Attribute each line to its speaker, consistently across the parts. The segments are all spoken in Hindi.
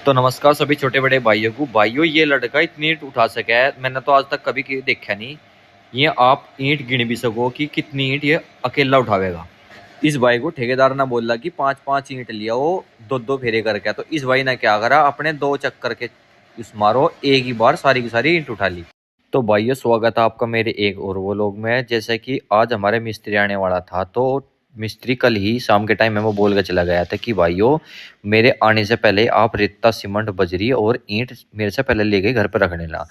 Speaker 1: तो नमस्कार सभी छोटे बड़े भाइयों ये लड़का इतनी ईंट उठा सका है, मैंने तो आज तक कभी देखा नहीं। ये आप ईंट गिन भी सको कि कितनी ईंट ये अकेला उठावेगा। इस भाई को ठेकेदार ने बोला कि 5-5 ईंट लिया वो 2-2 फेरे करके, तो इस भाई ने क्या करा, अपने 2 चक्कर के उस मारो एक ही बार सारी की सारी ईंट उठा ली। तो भाइयों स्वागत है आपका मेरे एक और वो लोग में। जैसे कि आज हमारे मिस्त्री आने वाला था, तो मिस्त्री कल ही शाम के टाइम में वो बोल कर चला गया था कि भाइयों मेरे आने से पहले आप रेता सीमेंट बजरी और ईंट मेरे से पहले ले गए घर पर रख लेना।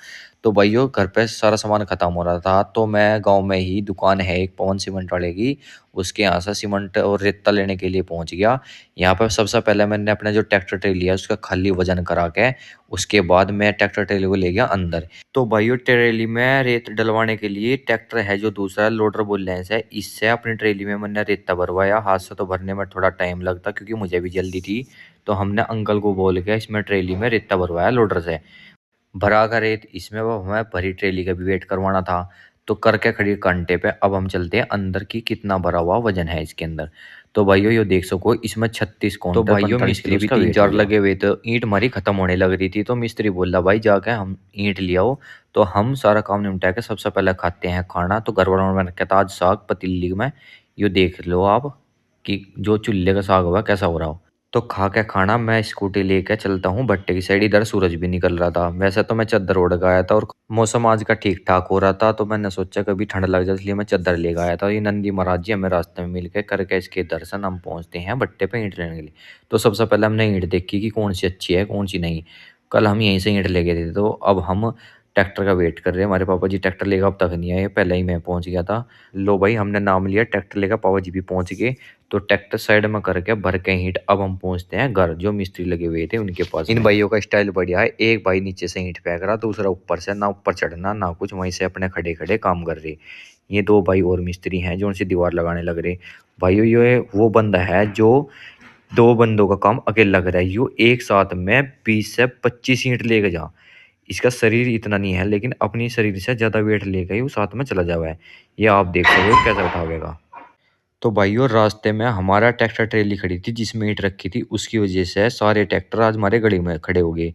Speaker 1: तो भाइयों घर पे सारा सामान खत्म हो रहा था, तो मैं गांव में ही दुकान है एक पवन सीमेंट वाले की, उसके यहाँ से सीमेंट और रेता लेने के लिए पहुंच गया। यहाँ पर सबसे पहले मैंने अपने जो ट्रैक्टर ट्रेली लिया उसका खाली वजन करा के उसके बाद मैं ट्रैक्टर ट्रेली को ले गया अंदर। तो भाइयों ट्रेली में रेत डलवाने के लिए ट्रैक्टर है जो दूसरा लोडर बोल रहे हैं, इससे अपनी ट्रेली में मैंने रेता भरवाया। हाथ से तो भरने में थोड़ा टाइम लगता क्योंकि मुझे भी जल्दी थी, तो हमने अंकल को बोल के इसमें ट्रेली में रेता भरवाया लोडर से। भरा का रेत इसमें वो हमें भरी ट्रेली का भी वेट करवाना था, तो करके खड़ी कांटे पे अब हम चलते हैं अंदर की कितना भरा हुआ वजन है इसके अंदर। तो भाइयों ये देख सको इसमें 36 कौन। तो भाइयों मिस्त्री भी 3-4 लगे हुए, तो ईंट हमारी खत्म होने लग रही थी, तो मिस्त्री बोला भाई जाके हम ईंट ले आओ। तो हम सारा काम निपटा के सबसे पहले खाते हैं खाना। तो घर वालों ने कहता आज साग पतीली में, ये देख लो आप कि जो चूल्हे का साग हुआ कैसा हो रहा हो। तो खा के खाना मैं स्कूटी लेके चलता हूँ भट्टे की साइड। इधर सूरज भी निकल रहा था, वैसे तो मैं चादर ओढ़ के आया था और मौसम आज का ठीक ठाक हो रहा था, तो मैंने सोचा कभी ठंड लग जाए इसलिए मैं चादर लेकर आया था। ये नंदी महाराज जी हमें रास्ते में मिल के करके इसके दर्शन हम पहुंचते हैं भट्टे पे ईंट लेने के लिए। तो सबसे पहले हमने ईंट देखी कि कौन सी अच्छी है कौन सी नहीं। कल हम यहीं से ईंट ले गए थे, तो अब हम ट्रैक्टर का वेट कर रहे हैं। हमारे पापा जी ट्रैक्टर लेकर अब तक नहीं आए, पहले ही मैं पहुंच गया था। लो भाई हमने नाम लिया ट्रैक्टर लेकर, पापा जी भी पहुंच गए। तो ट्रैक्टर साइड में करके भर के ईंट अब हम पहुंचते हैं घर जो मिस्त्री लगे हुए थे उनके पास। इन भाइयों का स्टाइल बढ़िया है, एक भाई नीचे से ईंट फेंक रहा, दूसरा ऊपर से, ना ऊपर चढ़ना ना कुछ, वहीं से अपने खड़े खड़े काम कर रहे। ये 2 भाई और मिस्त्री हैं जो उनसे दीवार लगाने लग रहे। भाइयों ये वो बंदा है जो 2 बंदों का काम अकेला कर रहा है। यू एक साथ में 20 से 25 ईंट लेके जा। इसका शरीर इतना नहीं है लेकिन अपनी शरीर से ज्यादा वेट लेकर ही वो साथ में चला जावा है। ये आप देख सकते हो कैसे उठावेगा। तो भाइयों रास्ते में हमारा ट्रैक्टर ट्रेली खड़ी थी जिसमें ईंट रखी थी, उसकी वजह से सारे ट्रैक्टर आज हमारे गली में खड़े हो गए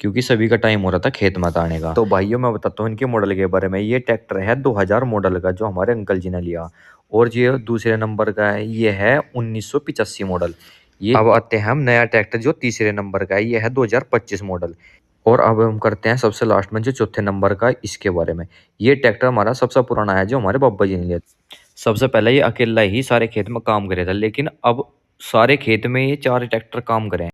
Speaker 1: क्योंकि सभी का टाइम हो रहा था खेत में आने का। तो भाइयों मैं बताता हूँ इनके मॉडल के बारे में। ये ट्रैक्टर है 2000 मॉडल का जो हमारे अंकल जी ने लिया, और ये दूसरे नंबर का है, ये है 1985 मॉडल। ये अब आते हैं हम नया ट्रैक्टर जो तीसरे नंबर का है, ये है 2025 मॉडल। और अब हम करते हैं सबसे लास्ट में जो चौथे नंबर का, इसके बारे में। ये ट्रैक्टर हमारा सबसे पुराना है जो हमारे बाबा जी ने लिया। सबसे पहले ये अकेला ही सारे खेत में काम करे था, लेकिन अब सारे खेत में ये 4 ट्रैक्टर काम करें।